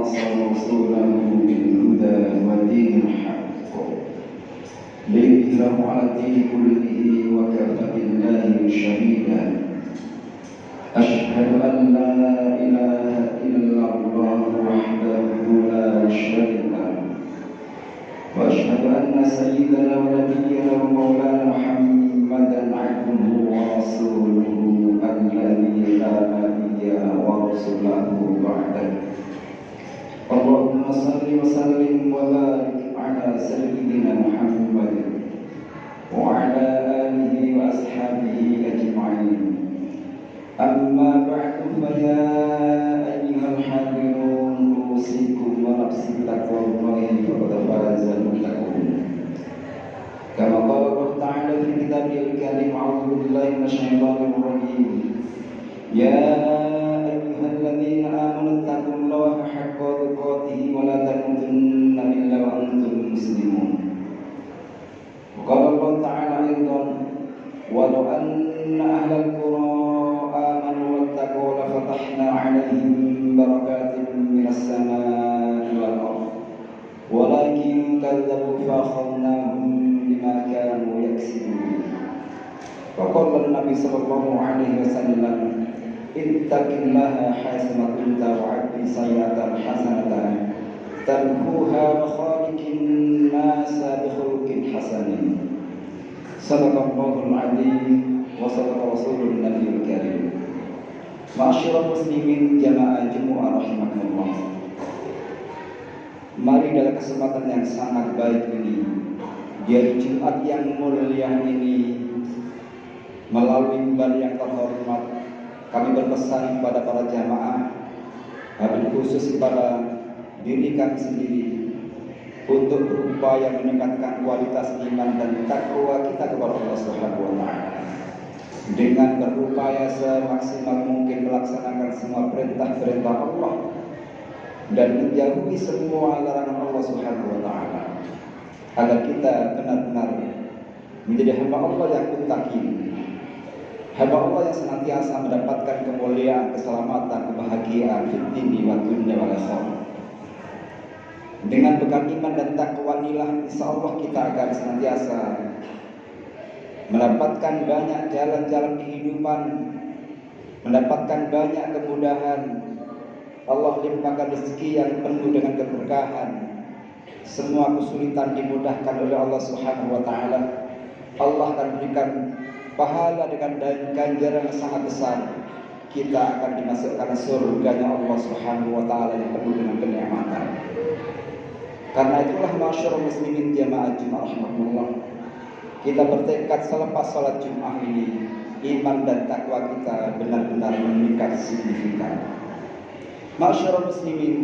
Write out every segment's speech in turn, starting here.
وأرسل رسوله بالهدى ودين الحق ليظهره على الدين كله وكفى بالله شهيدا. أشهد أن لا إله إلا الله وحده لا شريك له، وأشهد أن سيدنا ونبينا ومولانا محمدا عبده ورسوله الذي لا نبي ورسوله بعده. اللهم صل وسلم وبارك على سيدنا محمد وعلى آله وأصحابه أجمعين. أما بعد فيا أيها الحاضرون أوصيكم ونفسي بتقوى الله فقد فاز المتقون. كما قال الله تعالى في كتابه الكريم: أعوذ بالله من الشيطان الرجيم. يا أيها الذين آمنوا اتقوا الله حق تقاته ولا تموتن إلا وأنتم مسلمون. وقال الله تعالى أيضا: ولو أن أهل القرى آمنوا واتقوا لفتحنا عليهم بركات من السماء والأرض ولكن كذبوا فأخذناهم بما كانوا يكسبون. وقال النبي صلى الله عليه وسلم: اتق الله حيثما كنت وعد سيئة حسنة تمحوها وخالق الناس بخلق حسن. صدق الله العظيم وصدق رسول النبي الكريم. Ma'asyiral muslimin jamaah Jumu'ah rahimakumullah. Mari dalam kesempatan yang sangat baik ini, di hari Jumat yang mulia ini, melalui mimbar yang terhormat, kami berpesan kepada para jamaah, wabil khusus kepada diri kami sendiri, untuk berupaya meningkatkan kualitas iman dan takwa kita kepada Allah Subhanahu wa Ta'ala, dengan berupaya semaksimal mungkin melaksanakan semua perintah-perintah Allah dan menjauhi semua larangan Allah Subhanahu wa Ta'ala, agar kita benar-benar menjadi hamba Allah yang muttaqin, hamba Allah yang senantiasa mendapatkan kemuliaan, keselamatan, kebahagiaan fid dini wa dunya wal akhirah. Dengan bekal iman dan takwa inilah insyaallah kita akan senantiasa mendapatkan banyak jalan-jalan kehidupan, mendapatkan banyak kemudahan. Allah limpahkan rezeki yang penuh dengan keberkahan. Semua kesulitan dimudahkan oleh Allah Subhanahu wa Ta'ala. Allah akan berikan pahala dengan ganjaran yang sangat besar. Kita akan dimasukkan surganya Allah Subhanahu wa Ta'ala yang penuh dengan kenikmatan. Karena itulah masyarakat muslimin jamaah Jumat rahimakumullah, kita bertekad selepas salat Jumat ini, iman dan takwa kita benar-benar meningkat signifikan. Masyarakat muslimin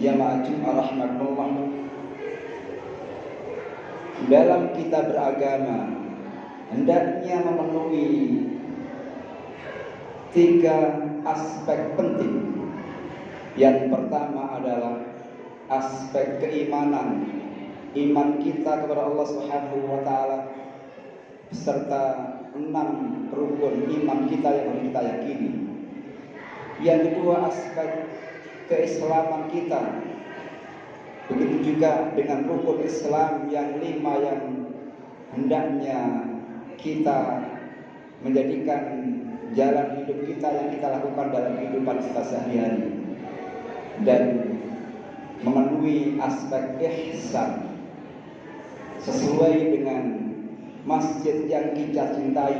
jamaah Jumat rahimakumullah, dalam kita beragama hendaknya memenuhi 3 aspek penting. Yang pertama adalah aspek keimanan, iman kita kepada Allah Subhanahu wa Ta'ala, serta 6 rukun iman kita yang harus kita yakini. Yang kedua, aspek keislaman kita. Begitu juga dengan rukun Islam yang 5 yang hendaknya kita menjadikan jalan hidup kita yang kita lakukan dalam kehidupan kita sehari-hari, dan memenuhi aspek ihsan sesuai dengan masjid yang kita cintai,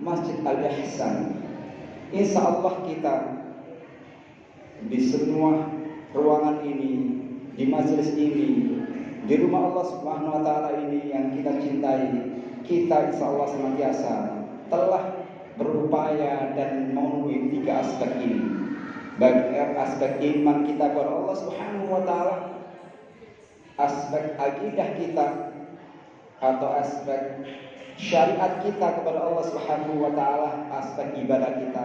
Masjid Al-Ihsan. Insyaallah kita di semua ruangan ini, di majelis ini, di rumah Allah Subhanahu wa Ta'ala ini yang kita cintai, kita insyaallah senantiasa telah berupaya dan memenuhi 3 aspek ini. Baik aspek iman kita kepada Allah Subhanahu wa Ta'ala, aspek akidah kita atau aspek syariat kita kepada Allah Subhanahu wa Ta'ala, aspek ibadah kita,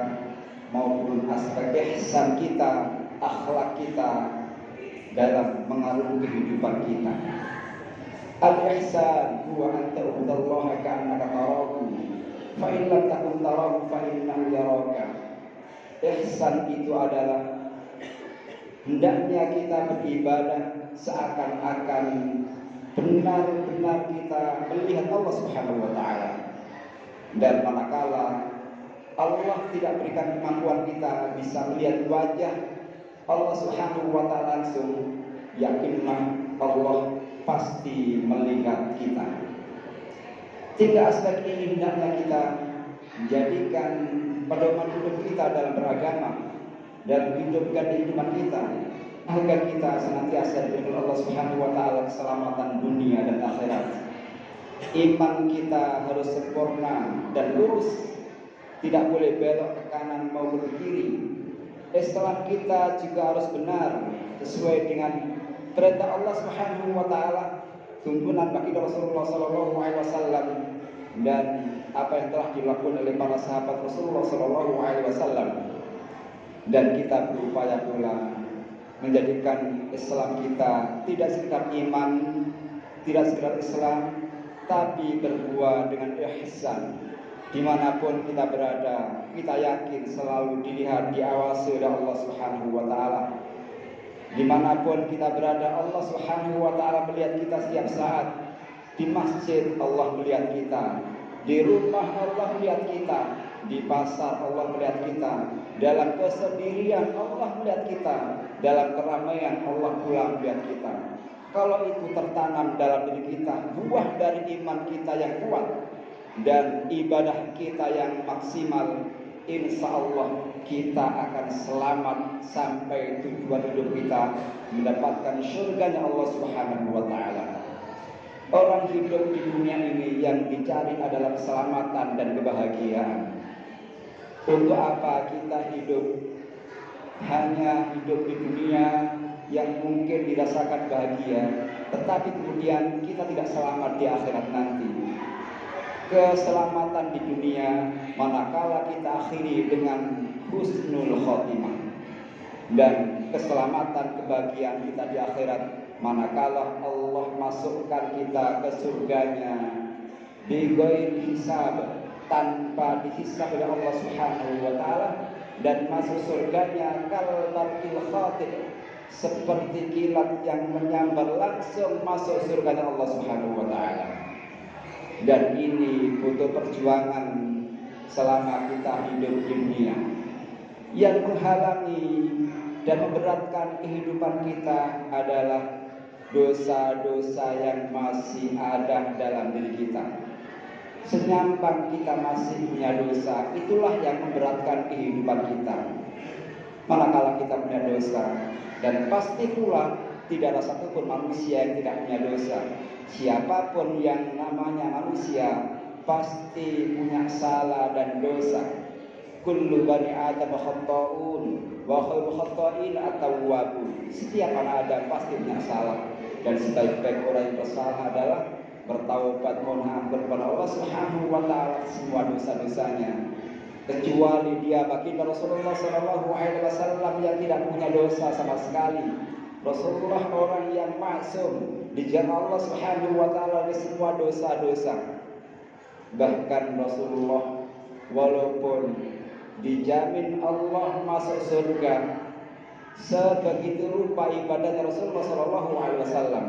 maupun aspek ihsan kita, akhlak kita dalam mengarungi kehidupan kita. Al-ihsan huwa an ta'budallaha ka'annaka tarahu fa in lam takun tarahu fa innahu yaraka. Ihsan itu adalah Hendaknya kita beribadah seakan-akan benar-benar kita melihat Allah Subhanahu wa taala. Dan manakala Allah tidak berikan kemampuan kita bisa melihat wajah Allah Subhanahu wa taala langsung, yakinlah Allah pasti melihat kita. Tiga aspek ini hendaknya kita menjadikan pedoman hidup kita dalam beragama dan hidupkan kehidupan kita, agar kita senantiasa diberikan Allah Subhanahu wa taala keselamatan dunia dan akhirat. Iman kita harus sempurna dan lurus, tidak boleh belok ke kanan maupun ke kiri. Islam kita juga harus benar sesuai dengan perintah Allah Subhanahu wa taala, tuntunan baginda Rasulullah sallallahu alaihi wasallam, dan apa yang telah dilakukan oleh para sahabat Rasulullah sallallahu alaihi wasallam. Dan kita berupaya pula menjadikan Islam kita tidak sekedar iman, tidak sekedar Islam, tapi berbuah dengan ihsan. Dimanapun kita berada, kita yakin selalu dilihat, diawasi oleh Allah Subhanahu wa taala. Dimanapun kita berada, Allah Subhanahu wa taala melihat kita setiap saat. Di masjid Allah melihat kita, di rumah Allah melihat kita, di pasar Allah melihat kita, dalam kesendirian Allah melihat kita, dalam keramaian Allah pula melihat kita. Kalau itu tertanam dalam diri kita, buah dari iman kita yang kuat dan ibadah kita yang maksimal, insya Allah kita akan selamat sampai tujuan hidup kita, mendapatkan surganya Allah Subhanahu wa taala. Orang hidup di dunia ini yang dicari adalah keselamatan dan kebahagiaan. Untuk apa kita hidup? Hanya hidup di dunia yang mungkin dirasakan bahagia, tetapi kemudian kita tidak selamat di akhirat nanti. Keselamatan di dunia manakala kita akhiri dengan husnul khotimah, dan keselamatan kebahagiaan kita di akhirat manakala Allah masukkan kita ke surganya bi ghairi hisab, tanpa dihisab oleh Allah Subhanahu wa taala, dan masuk surganya kal barqil khatib, seperti kilat yang menyambar langsung masuk surganya Allah Subhanahu wa taala. Dan ini butuh perjuangan selama kita hidup di dunia. Yang menghalangi dan memberatkan kehidupan kita adalah dosa-dosa yang masih ada dalam diri kita. Senyampang kita masih punya dosa, itulah yang memberatkan kehidupan kita. Manakala kita punya dosa, dan pasti pula tidak ada satupun manusia yang tidak punya dosa. Siapapun yang namanya manusia pasti punya salah dan dosa. Kullu bani Adam khata'un wa khairu khata'in at-tawwabun. Setiap anak Adam pasti punya salah, dan sebaik-baik orang yang bersalah adalah bertaubat, mohon ampun kepada Allah Subhanahu wa taala semua dosa-dosanya. Kecuali dia baginda Rasulullah sallallahu alaihi wasallam yang tidak punya dosa sama sekali. Rasulullah orang yang maksum, dijaga Allah Subhanahu wa taala dari semua dosa-dosa. Bahkan Rasulullah walaupun dijamin Allah masuk surga, sebegitu rupa ibadahnya Rasulullah sallallahu alaihi wasallam,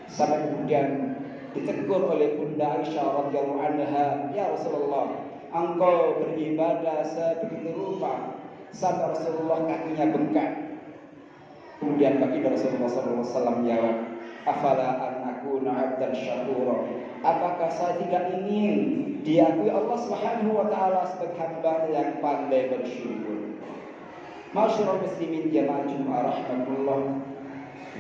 sampai kemudian ditegur oleh Bunda Aisyah radhiyallahu anha, "Ya Rasulullah, engkau beribadah sebegitu rupa sampai Rasulullah kakinya bengkak." Kemudian baginda Rasulullah SAW menjawab, "Afala an akuna 'abdan syakura." Apakah saya tidak ingin diakui Allah Subhanahu wa taala sebagai hamba yang pandai bersyukur? Masyarul muslimin jamaah Jumat rahmatullah,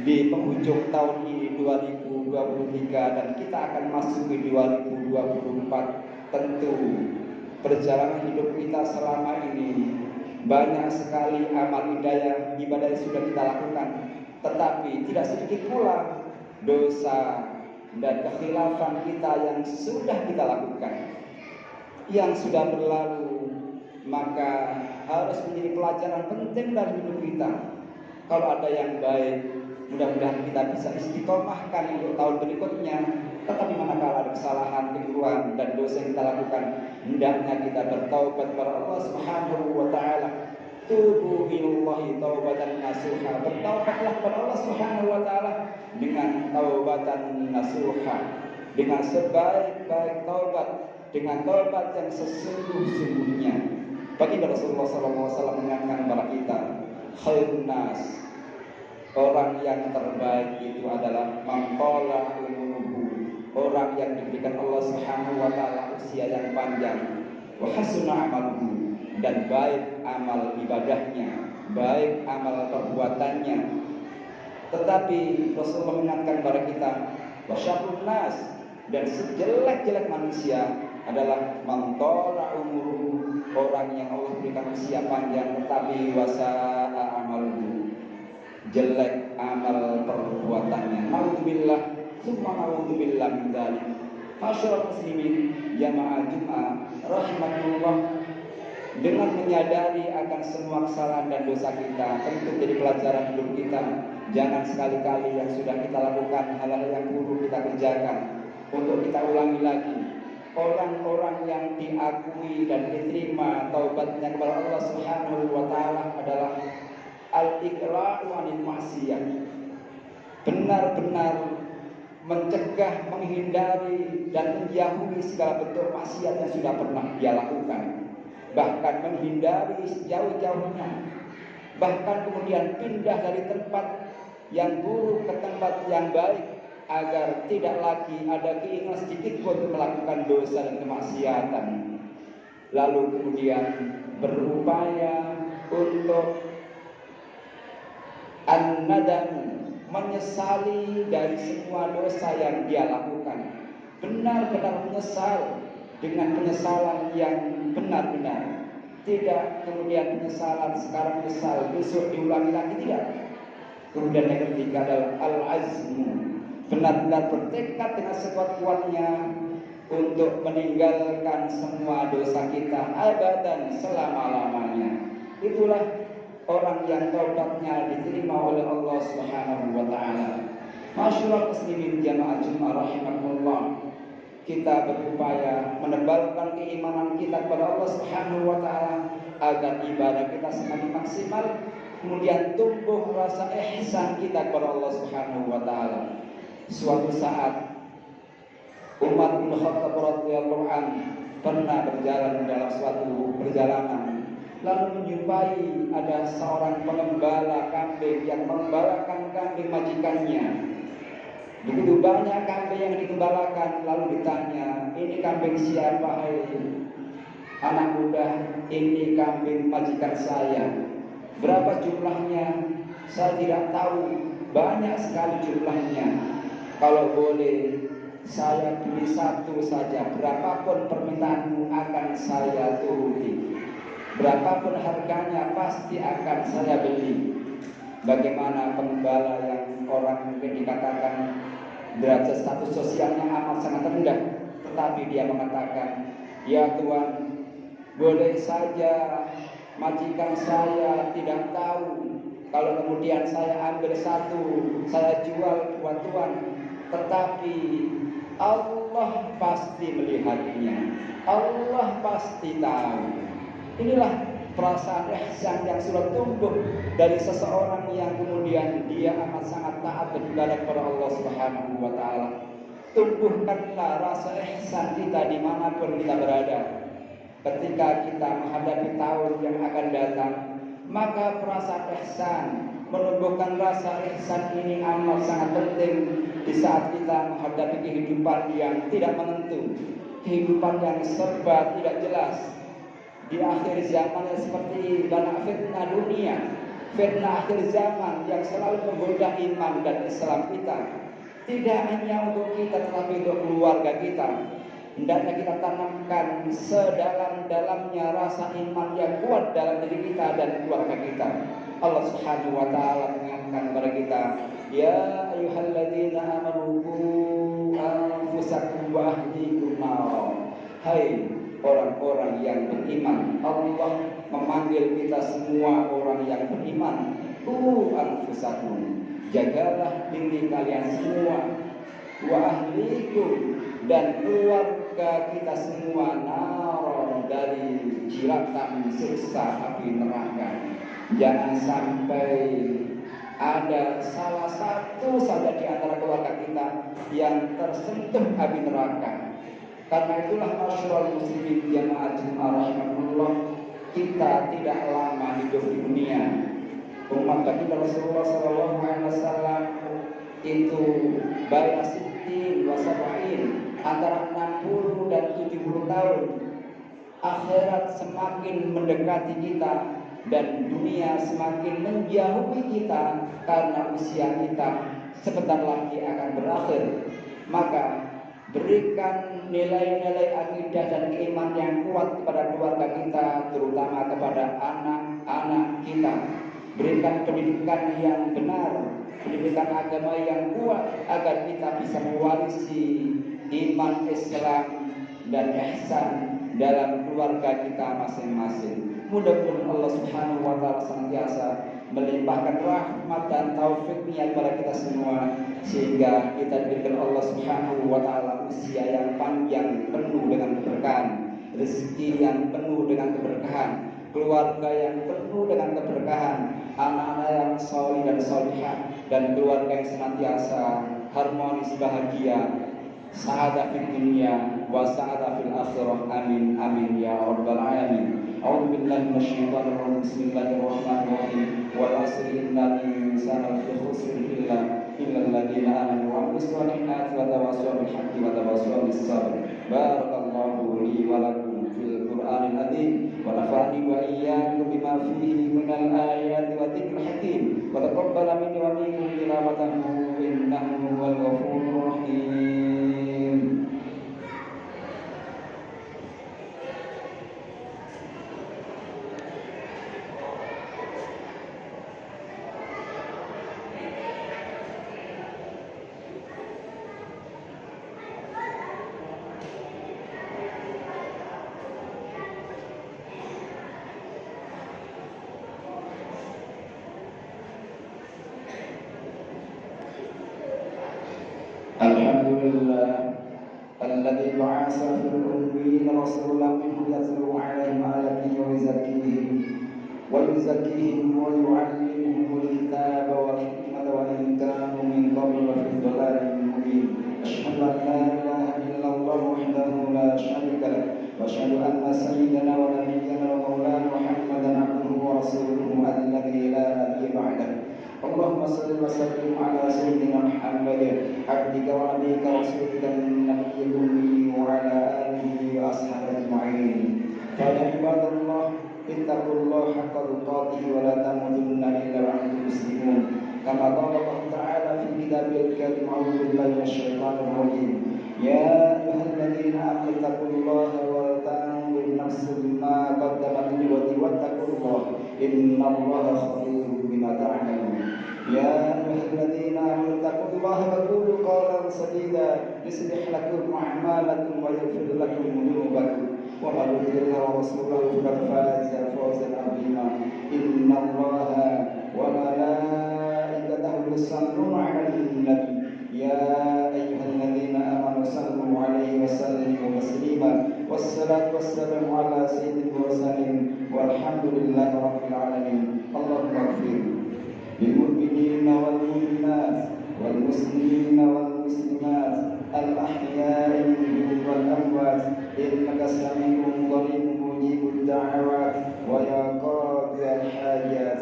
di penghujung tahun ini 2023 dan kita akan masuk ke 2024, tentu perjalanan hidup kita selama ini banyak sekali amal ibadah yang sudah kita lakukan, tetapi tidak sedikit pula dosa dan kekhilafan kita yang sudah kita lakukan, yang sudah berlalu. Maka harus menjadi pelajaran penting dalam hidup kita. Kalau ada yang baik, mudah-mudahan kita bisa istiqomahkan untuk tahun berikutnya. Tetapi manakala ada kesalahan, keliruan dan dosa yang kita lakukan, hendaknya kita bertaubat kepada Allah Subhanahu wa taala. Tubu ilallahi taubatan nasuha. Bertaubatlah kepada Allah Subhanahu wa taala dengan taubatan nasuha, dengan sebaik-baik taubat, dengan taubat yang sesungguh-sungguhnya. Baginda Rasulullah SAW mengatakan kepada kita, khairun nas, orang yang terbaik itu adalah man qala umuruhu, orang yang diberikan Allah Subhanahu wa taala usia yang panjang, wa hasuna amaluhu, dan baik amal ibadahnya, baik amal perbuatannya. Tetapi Rasulullah mengingatkan kepada kita, wa syarrun nas, dan sejelek-jelek manusia adalah man qala umuruhu, orang yang Allah berikan usia panjang tetapi wasa'a amaluhu, jelek amal perbuatannya. Naudzubillah, summa naudzubillah min dzalik. Masyarakat muslimin jamaah Jumat rahimakumullah, dengan menyadari akan semua kesalahan dan dosa kita, tentu jadi pelajaran hidup kita. Jangan sekali-kali yang sudah kita lakukan, hal-hal yang buruk kita kerjakan, untuk kita ulangi lagi. Orang-orang yang diakui dan diterima taubatnya kepada Allah Subhanahu wa taala adalah al-iqla'u 'anil ma'siyah, benar-benar mencegah, menghindari dan menjauhi segala bentuk maksiat yang sudah pernah dia lakukan, bahkan menghindari sejauh-jauhnya, bahkan kemudian pindah dari tempat yang buruk ke tempat yang baik, agar tidak lagi ada keinginan sedikit pun melakukan dosa dan kemaksiatan. Lalu kemudian berupaya untuk an-nadam, menyesali dari semua dosa yang dia lakukan, benar-benar menyesal dengan penyesalan yang benar-benar. Tidak kemudian penyesalan sekarang menyesal, besok diulangi lagi, tidak. Kemudian yang ketiga adalah al-azmu, benar-benar bertekad dengan sekuat-kuatnya untuk meninggalkan semua dosa kita abadan, selama-lamanya. Itulah orang yang taubatnya diterima oleh Allah Subhanahu wa taala. Masyaallah muslimin jamaah Jumat rahimakumullah, kita berupaya menebalkan keimanan kita kepada Allah Subhanahu wa taala agar ibadah kita semakin maksimal, kemudian tumbuh rasa ihsan kita kepada Allah Subhanahu wa taala. Suatu saat Umar bin Khattab radhiyallahu anhu pernah berjalan dalam suatu perjalanan, lalu menjumpai ada seorang pengembala kambing yang mengembalakan kambing majikannya. Begitu banyak kambing yang digembalakan, lalu ditanya, ini kambing siapa? Hai anak muda, ini kambing majikan saya. Berapa jumlahnya? Saya tidak tahu. Banyak sekali jumlahnya. Kalau boleh saya beli satu saja, berapapun permintaanmu akan saya turuti, berapapun harganya pasti akan saya beli. Bagaimana pengembala yang orang mungkin dikatakan derajat status sosialnya amat sangat rendah, tetapi dia mengatakan, ya Tuan, boleh saja majikan saya tidak tahu, kalau kemudian saya ambil satu, saya jual buat Tuan, tetapi Allah pasti melihatnya, Allah pasti tahu. Inilah perasaan ihsan yang sudah tumbuh dari seseorang yang kemudian dia amat sangat taat beribadah kepada Allah Subhanahu wa taala. Tumbuhkanlah rasa ihsan kita dimanapun kita berada. Ketika kita menghadapi tahun yang akan datang, maka perasaan ihsan, menumbuhkan rasa ihsan ini amat sangat penting di saat kita menghadapi kehidupan yang tidak menentu, kehidupan yang serba tidak jelas. Di akhir zaman yang seperti banyak fitnah dunia, fitnah akhir zaman yang selalu menggoda iman dan Islam kita. Tidak hanya untuk kita tetapi untuk keluarga kita. Hendaknya kita tanamkan sedalam-dalamnya rasa iman yang kuat dalam diri kita dan keluarga kita. Allah Subhanahu wa taala mengingatkan kepada kita, ya ayyuhalladzina amanu qu anfusakum wa ahlikum nar. Hai orang-orang yang beriman, Allah memanggil kita semua orang yang beriman. Qu anfusakum, jagalah diri kalian semua, wa ahlikum, dan keluarga kita semua, nar, dari jeratan siksa api neraka. Jangan sampai ada salah satu saja di antara keluarga kita yang tersentuh api neraka. Karena itulah masyarakat muslimin jama'atul rahimahullah, kita tidak lama hidup di dunia. Umat baginda Rasulullah SAW itu baina sittin wa sab'in, antara 60 dan 70 tahun. Akhirat semakin mendekati kita dan dunia semakin menjauhi kita karena usia kita sebentar lagi akan berakhir. Maka berikan nilai-nilai akidah dan keimanan yang kuat kepada keluarga kita, terutama kepada anak-anak kita. Berikan pendidikan yang benar, pendidikan agama yang kuat, agar kita bisa mewarisi iman Islam dan ihsan dalam keluarga kita masing-masing. Mudah-mudahan Allah Subhanahu wa Ta'ala senantiasa melimpahkan rahmat dan taufiknya kepada kita semua, sehingga kita diberikan Allah Subhanahu wa Ta'ala usia yang panjang penuh dengan keberkahan, rezeki yang penuh dengan keberkahan, keluarga yang penuh dengan keberkahan, anak-anak yang salih dan salihah, dan keluarga yang senantiasa harmonis bahagia, sa'adah fid dunya wa sa'adah fil akhirah. Amin amin ya rabbal alamin. A'udzu billahi minasyaitonir rajim. Bismillahirrahmanirrahim. Wal 'asri innal insana lafi khusr illa alladziina aamanu wa 'amilus shalihati wa tawassaw bil haqqi wa tawassaw bis sabr. Barakallahu li wa lakum fil Qur'anil 'azim wa nafa'ani wa iyyakum bima fihi minal ayati wa dzikril hakim wa taqabbala minni wa minkum tilawatahu innahu huwal ghafurur rahim. Alhamdulillah alladzi ba'atsa fil ummiyyin rasulan minhum yatlu 'alaihim ayatihi wa yuzakkihim wa yu'allimuhumul kitaba wal hikmata wa in kanu min qablu lafi dhalalin mubin. Asyhadu an la ilaha illallah wahdahu la syarika lah wa asyhadu anna sayyidana wa nabiyyana wa maulana Muhammadan 'abduhu wa rasuluhu alladzi la nabiyya ba'dahu. Allahumma salli wa sallim ala sayyidina Muhammadin abdika wa nabiyyika rasulika nabiyyil ummi wa ala alihi wa ashabihi ajma'in. Ya ibadallah, ittaqullaha haqqa tuqatih wa la tamutunna illa wa antum muslimun. Kama qala Allah ta'ala fi kitabil karim, a'udzu billahi minasyaitonir rajim. Ya ayyuhalladzina amanu ittaqullaha wa tanzur nafsun ma qaddamat lighadin wattaqullaha innallaha khabirum bima ta'malun. يا أيها الذين آمنوا اتقوا الله وقولوا قولا سديدا يصلح لكم أعمالكم ويغفر لكم ذنوبكم ومن يطع الله ورسوله فقد فاز فوزا عظيما. إن الله وملائكته يصلون على النبي يا أيها الذين آمنوا صلوا عليه وسلموا تسليما. والصلاة والسلام على سيد المرسلين والحمد لله رب العالمين. اللهم اغفر للمؤمنين والمؤمنات والمسلمين والمسلمات الأحياء منهم والأموات إنك سميع قريب مجيب الدعوات ويا قاضي الحاجات.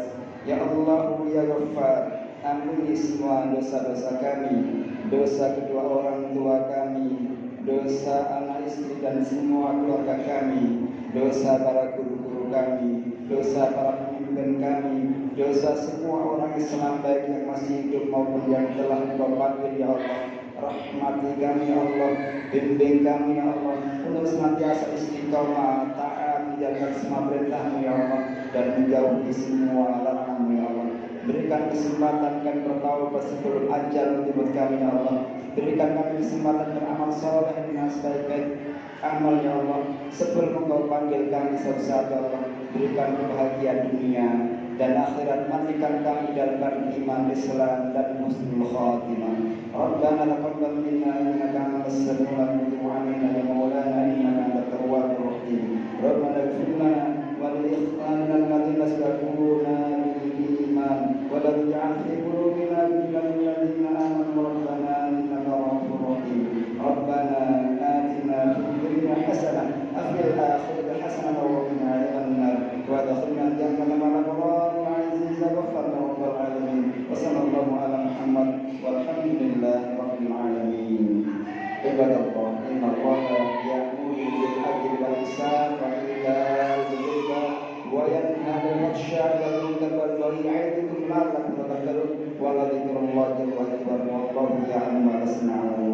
Ya Allah, ya Ghaffar, ampuni semua dosa-dosa kami, dosa kedua orang tua kami, dosa anak istri dan semua keluarga kami, dosa para guru-guru kami, dosa para pemimpin kami, dosa semua orang Islam baik yang masih hidup maupun yang telah Engkau panggil ya Allah. Rahmati kami ya Allah, bimbing kami ya Allah, untuk senantiasa istiqomah taat menjalankan semua perintah-Mu ya Allah, dan menjauhi semua larangan-Mu ya Allah. Berikan kesempatan kami bertaubat sebelum ajal menjemput kami ya Allah. Berikan kami kesempatan beramal saleh dengan sebaik-baik amal ya Allah, sebelum Engkau panggil kami suatu saat ya Allah. Berikan kebahagiaan dunia dan akhirat, matikan kami dalam iman Islam dan husnul khatimah. Rabbana taqabbal minna innaka antas samiul alim wa atina ya maulana innaka antat tawwabur rahim. Rabbana ighfir lana wa li ikhwanina alladhina sabaquna الفحشاء والمنكر والبغي يعظكم لعلكم تذكرون ولذكر الله أكبر والله يعلم ما تصنعون